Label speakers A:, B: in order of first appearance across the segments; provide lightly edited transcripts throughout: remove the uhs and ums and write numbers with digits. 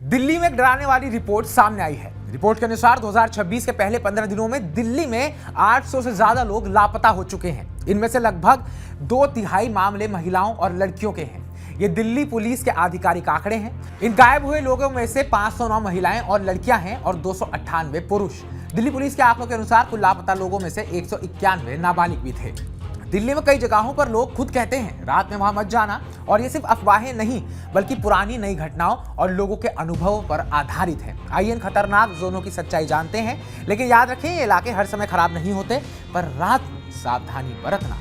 A: दिल्ली में एक डराने वाली रिपोर्ट सामने आई है। रिपोर्ट के अनुसार 2026 के पहले 15 दिनों में दिल्ली में 800 से ज्यादा लोग लापता हो चुके हैं। इनमें से लगभग 2/3 मामले महिलाओं और लड़कियों के हैं। ये दिल्ली पुलिस के आधिकारिक आंकड़े हैं। इन गायब हुए लोगों में से 509 महिलाएं और लड़कियां हैं और 298 पुरुष। दिल्ली पुलिस के आंकड़ों के अनुसार कुल लापता लोगों में से 191 नाबालिग भी थे। दिल्ली में कई जगहों पर लोग खुद कहते हैं रात में वहां मत जाना, और ये सिर्फ अफवाहें नहीं बल्कि पुरानी नई घटनाओं और लोगों के अनुभवों पर आधारित है। आइए इन खतरनाक जोनों की सच्चाई जानते हैं, लेकिन याद रखें ये इलाके हर समय खराब नहीं होते, पर रात में सावधानी बरतना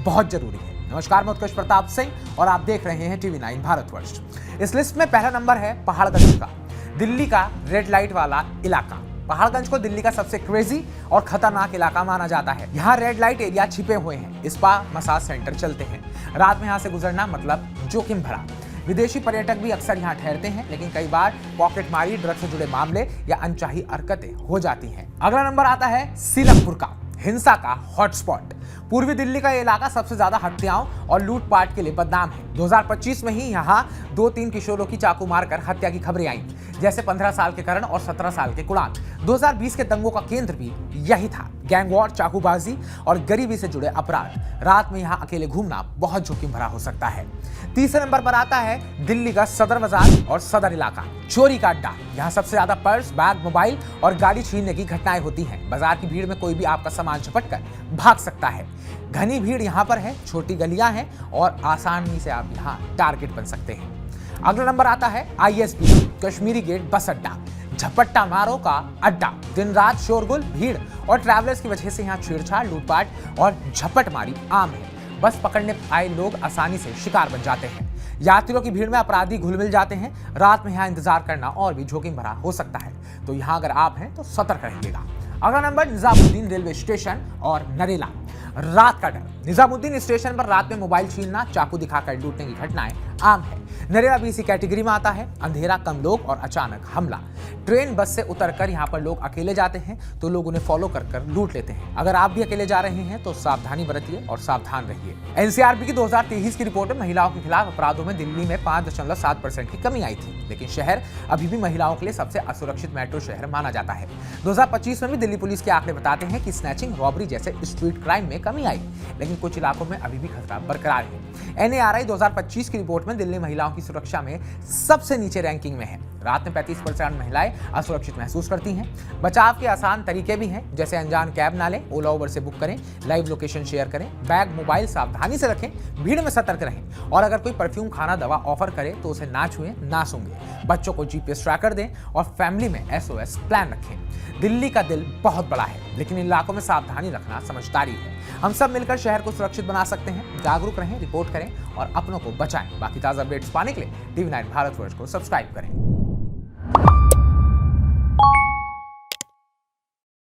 A: बहुत जरूरी है। नमस्कार, मैं उत्कर्ष प्रताप सिंह और आप देख रहे हैं टीवी 9 भारतवर्ष। इस लिस्ट में पहला नंबर है पहाड़गंज का, दिल्ली का रेड लाइट वाला इलाका। पहाड़गंज को दिल्ली का सबसे क्रेजी और खतरनाक इलाका माना जाता है। यहाँ रेड लाइट एरिया छिपे हुए हैं, स्पा, मसाज सेंटर चलते हैं। रात में यहाँ से गुजरना मतलब जोखिम भरा। विदेशी पर्यटक भी अक्सर यहाँ ठहरते हैं, लेकिन कई बार पॉकेटमारी, ड्रग्स से जुड़े मामले या अनचाही हरकतें हो जाती हैं। अगला नंबर आता है सीलमपुर का, हिंसा का हॉटस्पॉट। पूर्वी दिल्ली का इलाका सबसे ज्यादा हत्याओं और लूटपाट के लिए बदनाम है। 2025 में ही यहाँ 2-3 किशोरों की चाकू मारकर हत्या की खबरें आई, जैसे 15 साल के करण और 17 साल के कुणाल। 2020 के दंगों का केंद्र भी यही था। गैंगवॉर, चाकूबाजी और गरीबी से जुड़े अपराध। रात में यहाँ अकेले घूमना बहुत जोखिम भरा हो सकता है। तीसरे नंबर पर आता है दिल्ली का सदर बाजार और सदर इलाका, चोरी का अड्डा। यहाँ सबसे ज्यादा पर्स, बैग, मोबाइल और गाड़ी छीनने की घटनाएं होती हैं। बाजार की भीड़ में कोई भी आपका सामान झपट कर भाग सकता है। घनी भीड़ यहाँ पर है, छोटी गलियां हैं और आसानी से आप यहाँ टारगेट बन सकते हैं। अगला नंबर आता है ISB, कश्मीरी गेट बस अड्डा, झपट्टा मारो का अड्डा। दिन रात शोरगुल, भीड़ और ट्रैवलर्स की वजह से यहाँ छेड़छाड़, लूटपाट और झपटमारी आम है। बस पकड़ने आए लोग आसानी से शिकार बन जाते हैं। यात्रियों की भीड़ में अपराधी घुल मिल जाते हैं। रात में यहाँ इंतजार करना और भी जोखिम भरा हो सकता है, तो यहाँ अगर आप हैं तो सतर्क रहिएगा। अगला नंबर निजामुद्दीन रेलवे स्टेशन और नरेला। रात का डर। निजामुद्दीन स्टेशन पर रात में मोबाइल छीनना, चाकू दिखाकर लूटने की घटनाएं आम है। नरेला भी इसी कैटेगरी में आता है। अंधेरा, कम लोग और अचानक हमला। ट्रेन, बस से उतरकर यहाँ पर लोग अकेले जाते हैं तो लोग उन्हें फॉलो कर लूट लेते हैं। अगर आप भी अकेले जा रहे हैं तो सावधानी बरतिए और सावधान रहिए। NCRB की 2023 की रिपोर्ट में महिलाओं के खिलाफ अपराधों में दिल्ली में 5.7% की कमी आई थी, लेकिन शहर अभी भी महिलाओं के लिए सबसे असुरक्षित मेट्रो शहर माना जाता है। 2025 में भी दिल्ली पुलिस के आंकड़े बताते हैं कि स्नैचिंग, रॉबरी जैसे स्ट्रीट क्राइम में कमी आई, लेकिन कुछ इलाकों में अभी भी खतरा बरकरार है। NARI 2025 की रिपोर्ट में दिल्ली महिलाओं की सुरक्षा में सबसे नीचे रैंकिंग में है। रात में 35% महिलाएं असुरक्षित महसूस करती हैं। बचाव के आसान तरीके भी हैं, जैसे अनजान कैब ना लें, ओला उबर से बुक करें, लाइव लोकेशन शेयर करें, बैग, मोबाइल सावधानी से रखें, भीड़ में सतर्क रहें, और अगर कोई परफ्यूम, खाना, दवा ऑफर करे तो उसे ना छुएं, ना सूंघें। बच्चों को GPS ट्रैकर दें और फैमिली में SOS प्लान रखें। दिल्ली का दिल बहुत बड़ा है, लेकिन इन इलाकों में सावधानी रखना समझदारी है। हम सब मिलकर शहर को सुरक्षित बना सकते हैं। जागरूक रहें, रिपोर्ट करें और अपनों को बचाएं। बाकी ताज़ा अपडेट्स पाने के लिए TV 9 भारतवर्ष को सब्सक्राइब करें।